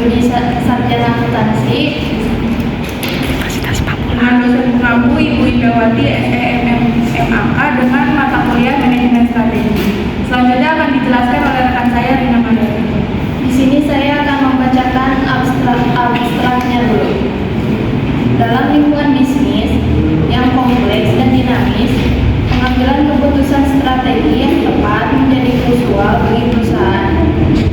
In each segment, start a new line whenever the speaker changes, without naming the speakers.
studi sarjana akuntansi
dengan dosen pengampu Ibu Indrawati SEM MAK dengan mata kuliah manajemen strategi. Selanjutnya akan dijelaskan oleh rekan saya Rina Mandari.
Di sini saya akan membacakan abstraknya dulu. Dalam lingkungan bisnis yang kompleks dan dinamis, pengambilan keputusan strategi yang tepat menjadi krusial bagi perusahaan.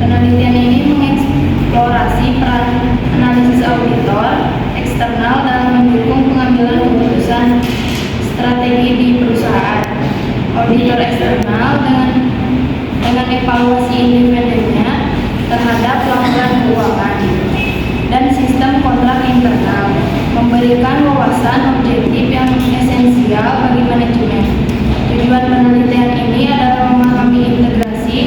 Penelitian ini mengeksplorasi peran analisis auditor eksternal dalam mendukung pengambilan keputusan strategi di perusahaan. Auditor eksternal dengan evaluasi independennya terhadap laporan keuangan dan sistem kontrak internal memberikan wawasan objektif yang esensial bagi manajemen. Tujuan penelitian ini adalah memahami integrasi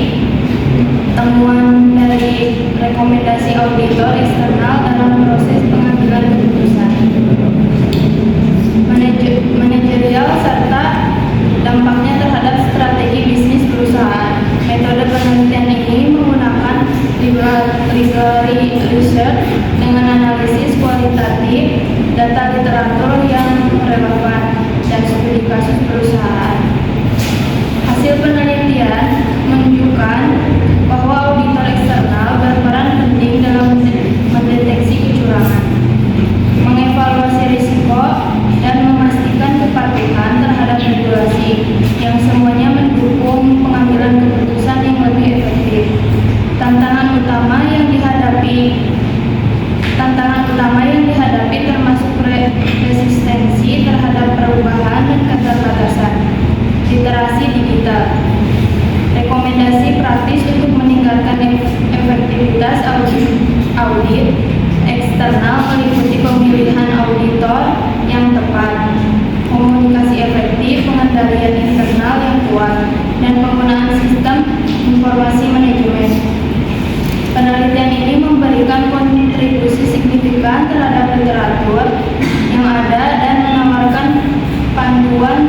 temuan dari rekomendasi auditor eksternal dalam proses pengambilan keputusan manajerial serta dampaknya terhadap strategi bisnis perusahaan. Metode penelitian ini menggunakan rigorous research dengan analisis kualitatif, data literatur yang relevan, dan studi kasus perusahaan. Hasil penelitian menunjukkan bahwa auditor eksternal berperan penting dalam mendeteksi kecurangan, mengevaluasi risiko, dan memastikan kepatuhan terhadap regulasi yang semuanya mendukung pengambilan keputusan yang lebih efektif. Tantangan utama yang dihadapi termasuk resistensi terhadap perubahan dan keterbatasan literasi digital. Rekomendasi praktis untuk meningkatkan efektivitas audit eksternal meliputi pemilihan auditor yang tepat, komunikasi efektif, pengendalian internal yang kuat, dan penggunaan sistem informasi manajemen. Penelitian ini memberikan kontribusi signifikan terhadap literatur yang ada dan menawarkan panduan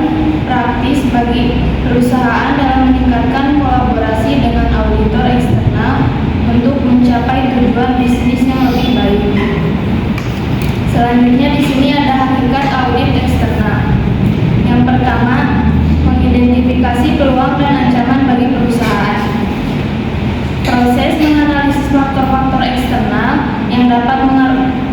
praktis bagi perusahaan dalam meningkatkan kolaborasi dengan auditor eksternal untuk mencapai tujuan bisnis yang lebih baik. Selanjutnya di sini ada hakikat audit eksternal. Yang pertama, mengidentifikasi peluang dan ancaman bagi perusahaan. Proses menganalisis faktor-faktor eksternal yang dapat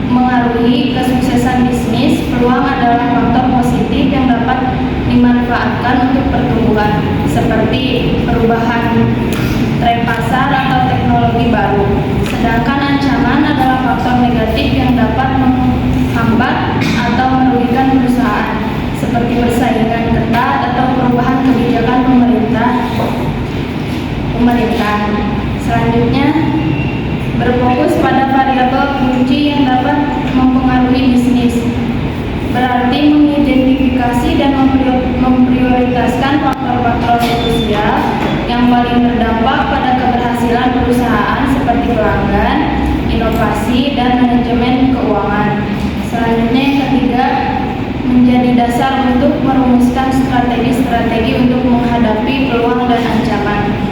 mengaruhi kesuksesan bisnis. Peluang adalah faktor positif yang dapat dimanfaatkan untuk pertumbuhan, seperti perubahan tren pasar atau teknologi baru. Sedangkan ancaman adalah faktor negatif yang dapat menghambat atau merugikan perusahaan, seperti persaingan ketat atau perubahan kebijakan pemerintah. Selanjutnya, berfokus pada variabel kunci yang dapat mempengaruhi bisnis, berarti mengidentifikasi dan memprioritaskan faktor-faktor krusial yang paling berdampak pada keberhasilan perusahaan seperti pelanggan, inovasi, dan manajemen keuangan. Selanjutnya yang ketiga, menjadi dasar untuk merumuskan strategi-strategi untuk menghadapi peluang dan ancaman.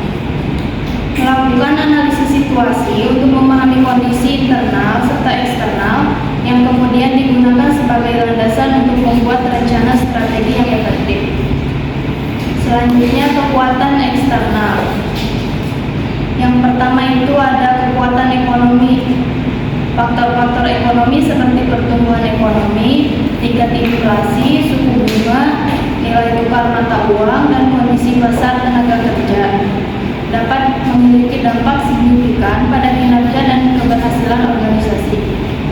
Melakukan analisis situasi untuk memahami kondisi internal serta eksternal yang kemudian digunakan sebagai landasan untuk membuat rencana strategi yang efektif. Selanjutnya, kekuatan eksternal. Yang pertama itu ada kekuatan ekonomi. Faktor-faktor ekonomi seperti pertumbuhan ekonomi, tingkat inflasi, suku bunga, nilai tukar mata uang, dan kondisi pasar tenaga kerja dapat memiliki dampak signifikan pada kinerja dan keberhasilan organisasi.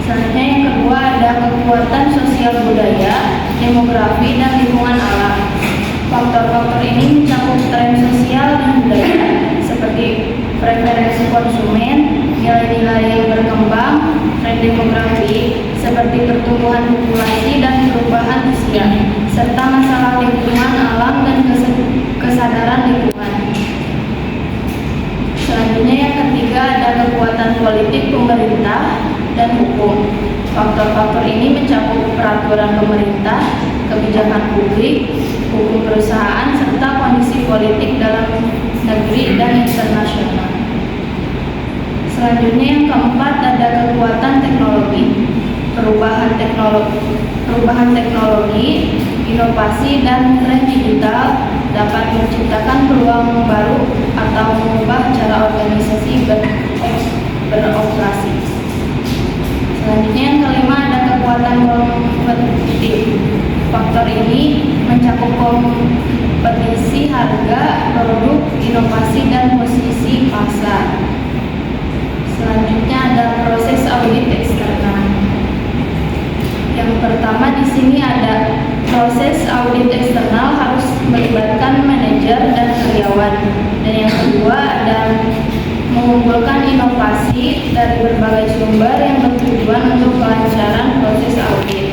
Selanjutnya yang kedua ada kekuatan sosial budaya, demografi, dan lingkungan alam. Faktor-faktor ini mencakup tren sosial dan budaya seperti preferensi konsumen, nilai-nilai yang berkembang, tren demografi seperti pertumbuhan populasi dan perubahan usia, serta masalah lingkungan alam dan kesadaran lingkungan. Selanjutnya yang ketiga ada kekuatan politik pemerintah dan hukum. Faktor-faktor ini mencakup peraturan pemerintah, kebijakan publik, hukum perusahaan, serta kondisi politik dalam negeri dan internasional. Selanjutnya yang keempat ada kekuatan teknologi. Perubahan teknologi, inovasi dan tren digital dapat menciptakan peluang baru atau mengubah cara organisasi beroperasi. Selanjutnya yang kelima ada kekuatan kompetitif. Faktor ini mencakup kompetisi harga, produk, inovasi dan posisi pasar. Selanjutnya ada proses audit eksternal. Yang pertama di sini ada proses audit eksternal harus melibatkan manajer dan karyawan. Dan yang kedua ada mengumpulkan inovasi dari berbagai sumber yang bertujuan untuk kelancaran proses audit.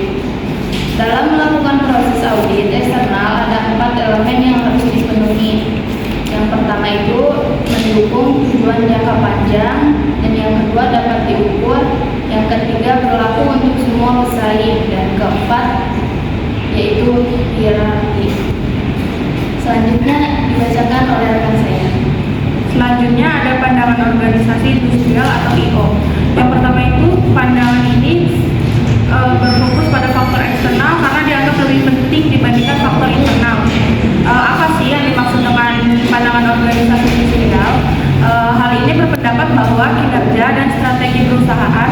Dalam melakukan proses audit eksternal ada 4 elemen yang harus dipenuhi. Yang pertama itu mendukung tujuan jangka panjang, dan yang kedua dapat diukur, yang ketiga berlaku untuk semua pesaing, dan keempat yaitu hierarki. Selanjutnya dibacakan oleh rekan saya.
Selanjutnya ada pandangan organisasi industrial atau IO. Yang pertama itu pandangan ini berfokus pada faktor eksternal karena dianggap lebih penting dibandingkan faktor internal. Apa sih yang dimaksud dengan pandangan organisasi industrial? Hal ini berpendapat bahwa kinerja dan strategi perusahaan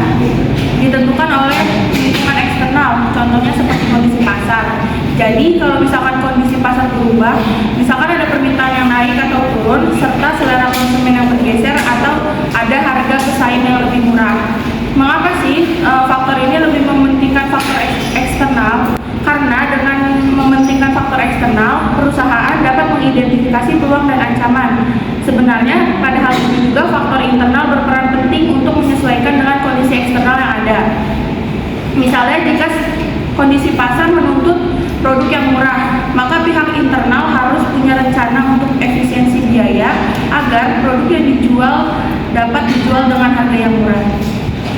ditentukan oleh lingkungan eksternal, contohnya seperti kondisi pasar. Jadi kalau misalkan kondisi pasar berubah, misalkan ada permintaan yang naik atau turun, serta selera konsumen yang bergeser atau ada harga pesaing yang lebih murah. Mengapa sih faktor ini lebih mementingkan faktor eksternal? Karena dengan mementingkan faktor eksternal, perusahaan dapat mengidentifikasi peluang dan ancaman. Sebenarnya pada hal ini juga faktor internal berperan penting untuk menyesuaikan dengan kondisi eksternal yang ada. Misalnya jika kondisi pasar menuntut produk yang murah, maka pihak internal harus punya rencana untuk efisiensi biaya agar produk yang dijual dapat dijual dengan harga yang murah.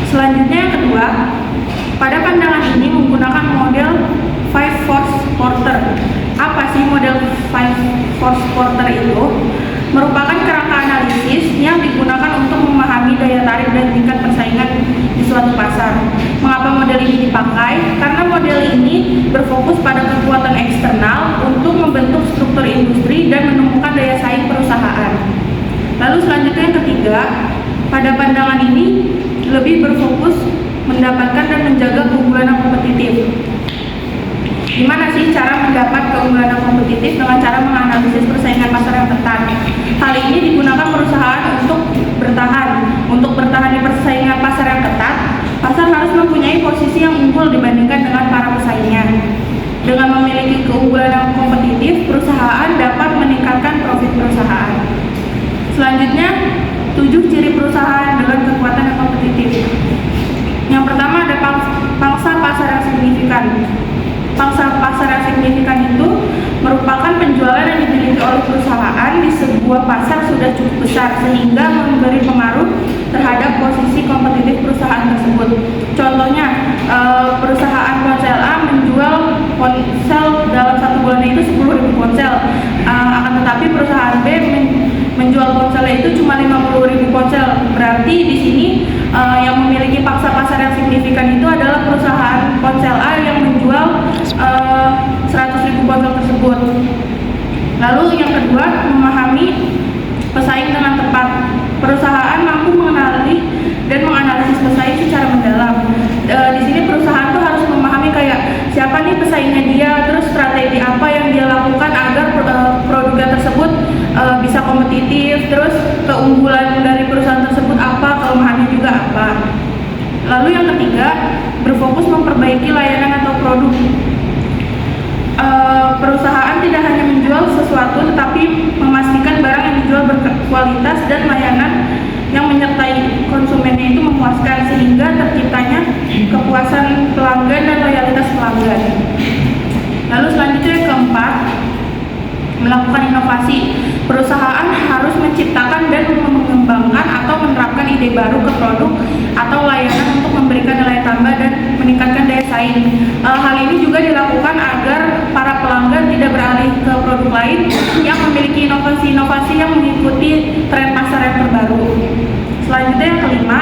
Selanjutnya yang kedua, pada pandangan ini menggunakan model 5 force porter. Apa sih model 5 force porter itu? Merupakan kerangka analisis yang digunakan untuk memahami daya tarik dan tingkat persaingan di suatu pasar. Mengapa model ini dipakai? Karena model ini berfokus pada kekuatan eksternal untuk membentuk struktur industri dan menemukan daya saing perusahaan. Lalu selanjutnya yang ketiga, pada pandangan ini lebih berfokus mendapatkan dan menjaga keunggulan yang kompetitif. Gimana sih cara mendapat keunggulan yang kompetitif? Dengan cara menganalisis persaingan pasar yang ketat. Hal ini digunakan perusahaan untuk bertahan. Untuk bertahan di persaingan pasar yang ketat, pasar harus mempunyai posisi yang unggul dibandingkan dengan para pesaingnya. Dengan memiliki keunggulan yang kompetitif, perusahaan dapat meningkatkan profit perusahaan. Selanjutnya, 7 ciri perusahaan dengan kekuatan yang kompetitif. Yang pertama ada pangsa pasar yang signifikan. Pangsa pasar yang signifikan itu merupakan penjualan yang dimiliki oleh perusahaan di sebuah pasar sudah cukup besar sehingga memberi pengaruh terhadap posisi kompetitif perusahaan tersebut. Contohnya, perusahaan ponsel A menjual ponsel dalam 1 bulan itu 10.000 ponsel, akan tetapi perusahaan B menjual ponselnya itu cuma 50.000 ponsel. Berarti di sini yang memiliki pangsa pasar yang signifikan itu adalah perusahaan ponsel A yang menjual 100.000 ponsel tersebut. Lalu yang kedua, memahami pesaing dengan tepat. Perusahaan mampu mengenali dan menganalisis pesaing secara mendalam. Di sini perusahaan tuh harus memahami kayak siapa nih pesaingnya dia, terus strategi apa yang dia lakukan agar produknya tersebut bisa kompetitif, terus keunggulan dari perusahaan tersebut apa, kelemahannya juga apa. Lalu yang ketiga, berfokus memperbaiki layanan atau produk. Perusahaan tidak hanya menjual sesuatu, tetapi memastikan barang yang dijual berkualitas dan layanan yang menyertai konsumennya itu memuaskan, sehingga terciptanya kepuasan pelanggan dan loyalitas pelanggan. Lalu selanjutnya yang keempat, melakukan inovasi. Perusahaan harus menciptakan dan mengembangkan atau menerapkan ide baru ke produk atau layanan untuk memberikan nilai tambah dan meningkatkan daya saing. Hal ini juga dilakukan agar para pelanggan tidak beralih ke produk lain yang memiliki inovasi-inovasi yang mengikuti tren pasar yang terbaru. Selanjutnya yang kelima,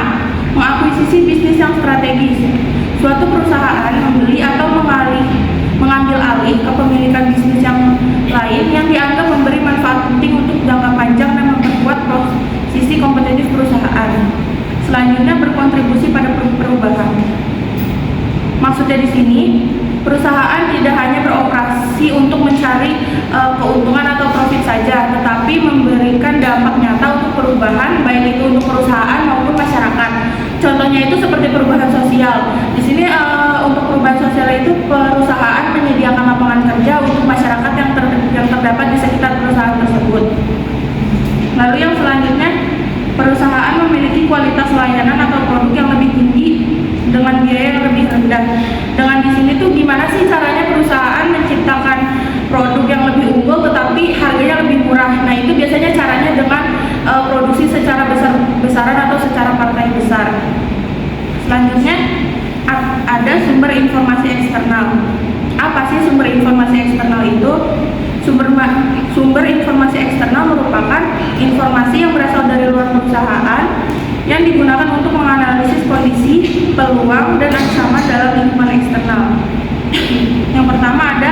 mengakuisisi bisnis yang strategis. Suatu perusahaan membeli atau mengambil alih kepemilikan bisnis yang lain yang dianggap memberi manfaat penting untuk jangka panjang dan memperkuat posisi kompetitif perusahaan. Selanjutnya berkontribusi pada perubahan. Maksudnya di sini, perusahaan tidak hanya beroperasi untuk mencari keuntungan atau profit saja, tetapi memberikan dampak nyata untuk perubahan, baik itu untuk perusahaan maupun masyarakat. Contohnya itu seperti perubahan sosial. Di sini untuk perubahan sosial itu perusahaan menyediakan lapangan kerja untuk masyarakat yang terdapat di sekitar perusahaan tersebut. Lalu yang selanjutnya, perusahaan memiliki kualitas layanan atau produk yang lebih tinggi dengan biaya yang lebih rendah. Dengan di sini tuh gimana sih caranya perusahaan menciptakan produk yang lebih unggul tetapi harganya lebih murah? Nah, itu biasanya caranya dengan produksi secara besar-besaran atau secara partai besar. Selanjutnya ada sumber informasi eksternal. Apa sih sumber informasi eksternal itu? Sumber informasi eksternal merupakan informasi yang berasal dari luar perusahaan yang digunakan untuk menganalisis kondisi, peluang, dan ancaman dalam lingkungan eksternal. Yang pertama ada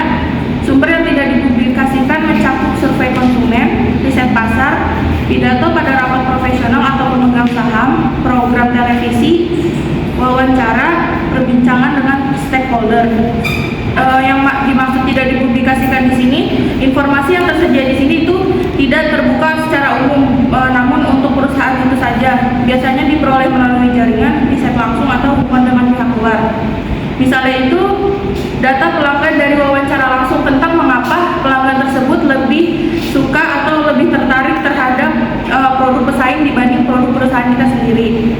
sumber yang tidak dipublikasikan mencakup survei konsumen, riset pasar, pidato pada rapat profesional atau pemegang saham, program televisi, wawancara, perbincangan dengan stakeholder. Yang dimaksud tidak dipublikasikan di sini, informasi yang tersedia di sini itu tidak terbuka secara umum, namun untuk perusahaan itu saja. Biasanya diperoleh melalui jaringan, riset langsung atau hubungan dengan pihak luar. Misalnya itu data pelanggan dari wawancara langsung tentang mengapa pelanggan tersebut lebih suka atau lebih tertarik terhadap produk pesaing dibanding produk perusahaan kita sendiri.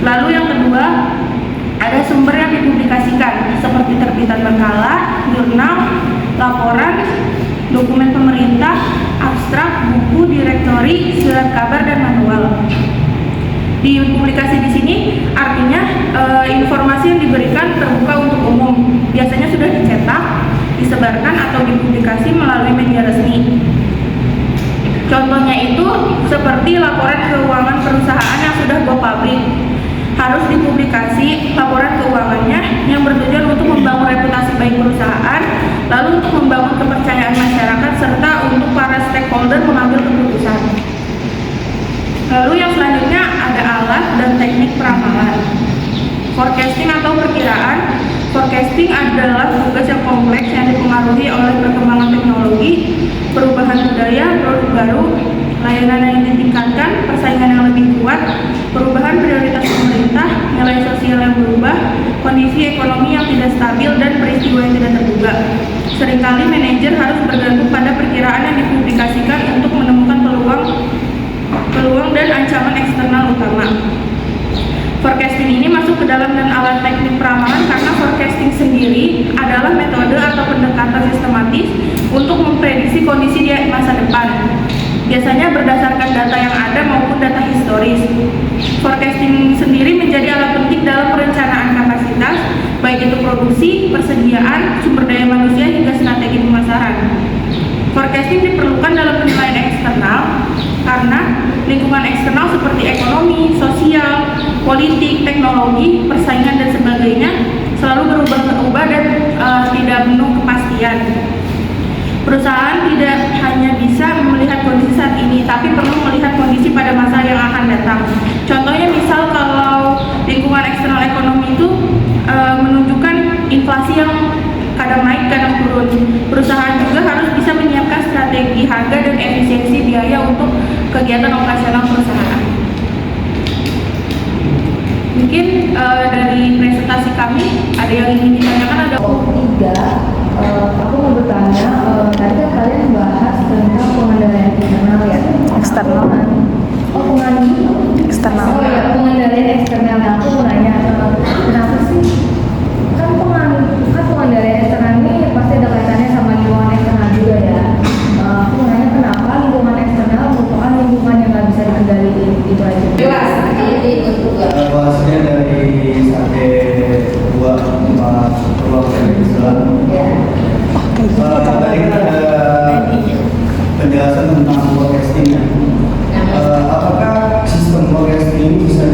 Lalu yang kedua, ada sumber yang dipublikasikan seperti terbitan makalah, jurnal, laporan, dokumen pemerintah, abstrak, buku, direktori, surat kabar, dan manual. Di publikasi di sini artinya informasi yang diberikan terbuka untuk umum. Biasanya sudah dicetak, disebarkan atau dipublikasi melalui media resmi. Contohnya itu seperti laporan keuangan perusahaan yang sudah go public. Harus dipublikasi laporan keuangannya yang bertujuan untuk membangun reputasi baik perusahaan, lalu untuk membangun kepercayaan masyarakat serta untuk para stakeholder mengambil keputusan. Lalu yang selanjutnya ada alat dan teknik peramalan. Forecasting atau perkiraan. Forecasting adalah tugas yang kompleks yang dipengaruhi oleh perkembangan teknologi, perubahan budaya, produk baru, layanan yang ditingkatkan, persaingan yang lebih kuat, perubahan prioritas pemerintah, nilai sosial yang berubah, kondisi ekonomi yang tidak stabil, dan peristiwa yang tidak terduga. Seringkali manajer harus bergantung pada perkiraan yang dipublikasikan untuk menemukan peluang dan ancaman eksternal utama. Forecasting ini masuk ke dalam dan alat teknik peramalan karena forecasting sendiri adalah metode atau pendekatan sistematis untuk memprediksi kondisi di masa depan. Biasanya berdasarkan data yang ada maupun data historis. Forecasting sendiri menjadi alat penting dalam perencanaan kapasitas, baik itu produksi, persediaan, sumber daya manusia, hingga strategi pemasaran. Forecasting diperlukan dalam penilaian eksternal karena lingkungan eksternal seperti ekonomi, sosial, politik, teknologi, persaingan, dan sebagainya selalu berubah-ubah dan tidak penuh kepastian. Perusahaan tidak hanya bisa melihat kondisi saat ini, tapi perlu melihat kondisi pada masa yang akan datang. Contohnya misal kalau lingkungan eksternal ekonomi itu menunjukkan inflasi yang kadang naik, kadang turun. Perusahaan juga harus bisa menyiapkan strategi harga dan efisiensi biaya untuk kegiatan operasional perusahaan. Mungkin dari presentasi kami ada yang ingin ditanyakan? Ada
aku mau bertanya, tadi kan kalian bahas tentang pengendalian internal ya?
Eksternal.
Oh, pengendalian
Eksternal.
Oh ya, pengendalian eksternal. Nah, aku mau nanya, kenapa sih? Kan pengendalian eksternal ini pasti ada kaitannya sama lingkungan eksternal juga ya. Aku mau nanya kenapa lingkungan eksternal merupakan lingkungan yang nggak bisa dikendalikan, itu aja. Jelas.
Bahasnya dari sampai 2, 4 peluang dari Islam.
Ya.
Tadi kan ada penjelasan tentang forecasting ya. Apakah sistem forecasting ini bisa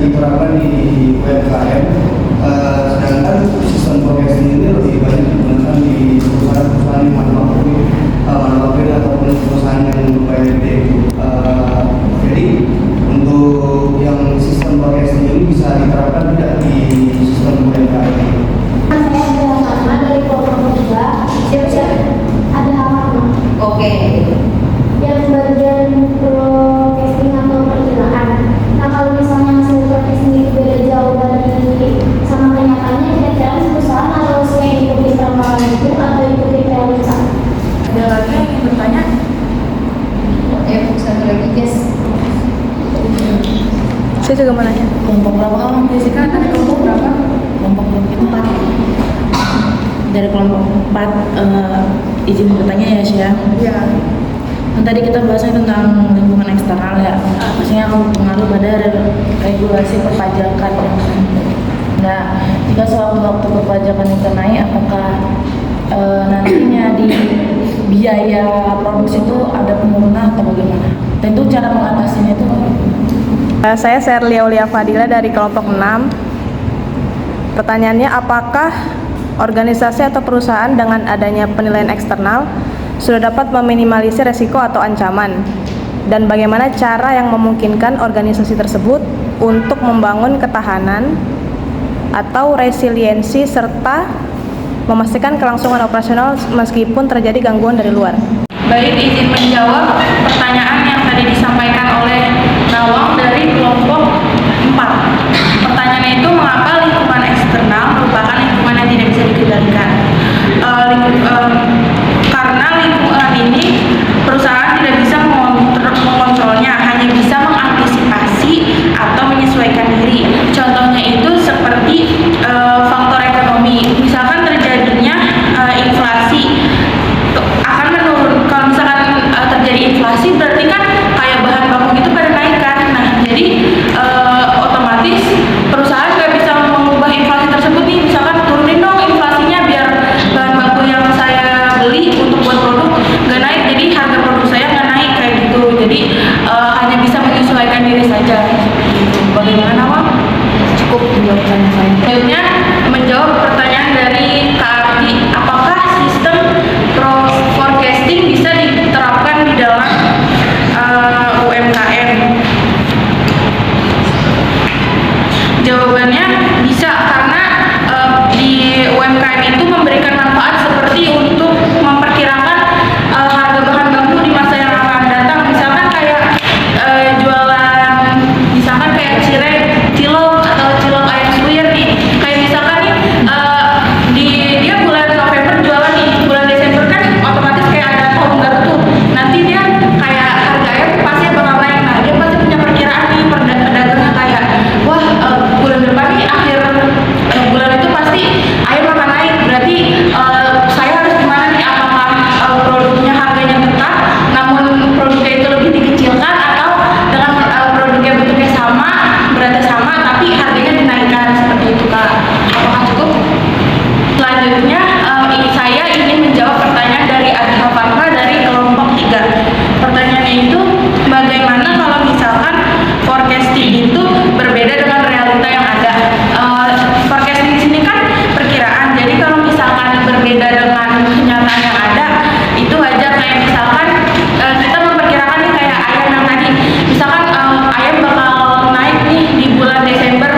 dari kelompok 4 izin bertanya ya Syah.
Iya.
Kan tadi kita bahasnya tentang lingkungan eksternal ya, maksudnya pengaruh pada regulasi perpajakan. Nah, jika sewaktu-waktu perpajakan itu naik, apakah nantinya di biaya produksi itu ada penurunan atau bagaimana? Tentu cara mengatasinya itu
Saya Serlia Aulia Fadila dari kelompok 6. Pertanyaannya, apakah organisasi atau perusahaan dengan adanya penilaian eksternal sudah dapat meminimalisir resiko atau ancaman? Dan bagaimana cara yang memungkinkan organisasi tersebut untuk membangun ketahanan atau resiliensi serta memastikan kelangsungan operasional meskipun terjadi gangguan dari luar?
Baik, izin menjawab pertanyaan yang tadi disampaikan oleh Nawang dari kelompok 4. Pertanyaannya itu, mengapa lingkungan eksternal merupakan lingkungan yang tidak bisa dikendalikan? Karena lingkungan ini perusahaan tidak bisa mengontrolnya, hanya bisa mengantisipasi atau menyesuaikan diri. Contohnya itu seperti faktor ekonomi. Misalkan terjadinya inflasi akan menurun. Kalau misalkan terjadi inflasi, berarti kan kayak bahan baku itu pada naik kan. Nah, jadi otomatis perusahaan nggak bisa mengubah inflasi tersebut nih. Misalkan turunin dong inflasinya biar bahan baku yang saya beli untuk buat produk nggak naik, jadi harga produk saya nggak naik kayak gitu. Jadi hanya bisa menyesuaikan diri saja. Bagaimana, Wang?
cukup menjawab pertanyaan saya.
Selanjutnya menjawab pertanyaan dari Kak Ardi, apakah sistem forecasting bisa diterapkan di dalam UMKM? Jawabannya bisa, karena di UMKM itu memberikan manfaat seperti untuk memperkirakan harga bahan baku di masa yang akan datang. Misalkan kayak jualan, misalkan kayak cireng, cilok atau cilok ayam suwir nih. Kayak misalkan nih dia bulan November jualan nih, bulan Desember kan otomatis kayak ada tahun baru tuh. Nanti dia kayak harga ayam pasti bakal naik. Nah, dia pasti punya perkiraan nih pedagangnya kayak, wah bulan depan nih akhir bulan itu pasti ayam akan naik. Berarti saya harus gimana nih? Apakah produknya harganya tetap, namun produknya itu lebih dikecilkan, atau dengan produknya bentuknya sama, beratnya sama, tapi harganya dinaikkan seperti itu, Kak? Apakah cukup? Selanjutnya saya ingin menjawab pertanyaan dari Adha Farha dari kelompok 3. Pertanyaannya itu, bagaimana kalau misalkan forecasting itu berbeda dengan realita yang ada? Forecasting di sini kan perkiraan, jadi kalau misalkan berbeda dengan kenyataan yang ada, itu wajar. Kayak misalkan kita memperkirakan nih kayak ayam yang tadi, misalkan ayam bakal naik nih di bulan Desember,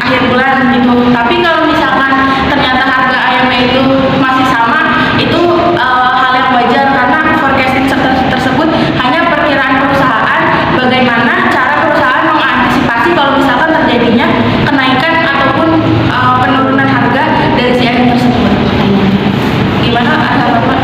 akhir bulan gitu. Tapi kalau misalkan ternyata harga ayamnya itu masih sama, itu hal yang wajar, karena forecasting tersebut hanya perkiraan perusahaan, bagaimana cara perusahaan mengantisipasi kalau misalkan terjadinya kenaikan ataupun penurunan harga dari si ayam tersebut. Gimana, Bapak?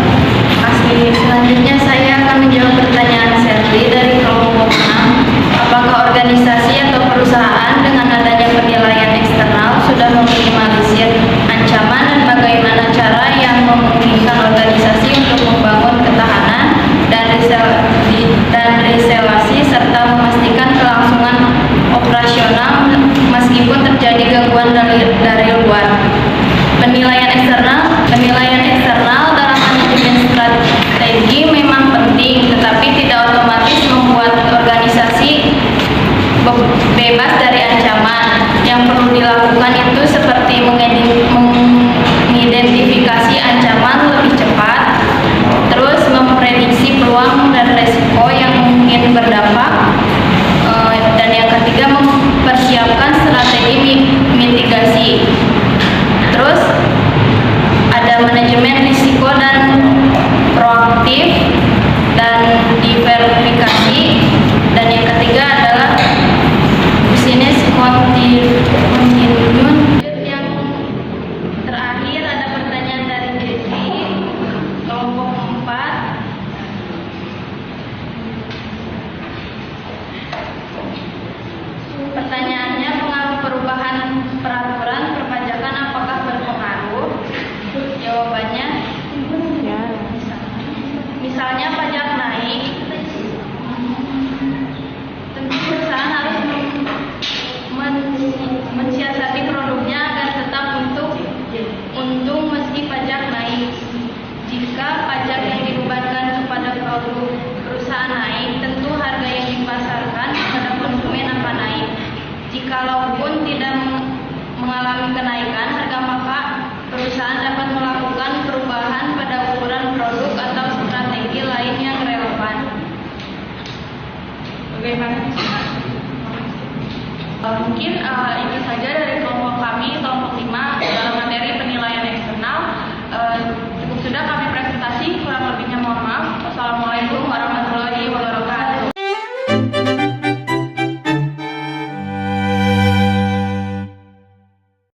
Masih
Selanjutnya saya akan menjawab pertanyaan Serli dari kelompok 6. Apakah organisasi atau perusahaan dengan adanya penilaian eksternal sudah meminimalisir ancaman, dan bagaimana cara yang memungkinkan organisasi untuk membangun ketahanan dan resiliensi serta memastikan kelangsungan operasional meskipun terjadi gangguan dari luar? Penilaian eksternal dalam manajemen strategi memang penting, tetapi tidak otomatis membuat organisasi bebas dari ancaman. Yang perlu dilakukan itu seperti mengidentifikasi ancaman lebih cepat, terus memprediksi peluang dan resiko yang mungkin berdampak, dan yang ketiga mempersiapkan strategi mitigasi. Terus ada manajemen risiko dan proaktif dan diverifikasi, dan yang ketiga adalah business continuity. Yang terakhir ada pertanyaan dari Desi, kelompok 4. Pertanyaannya, pengaruh perubahan peraturan perpajakan apakah berpengaruh? tidak mengalami kenaikan harga, maka perusahaan dapat melakukan perubahan pada ukuran produk atau strategi lain yang relevan.
Bagaimana?
Mungkin itu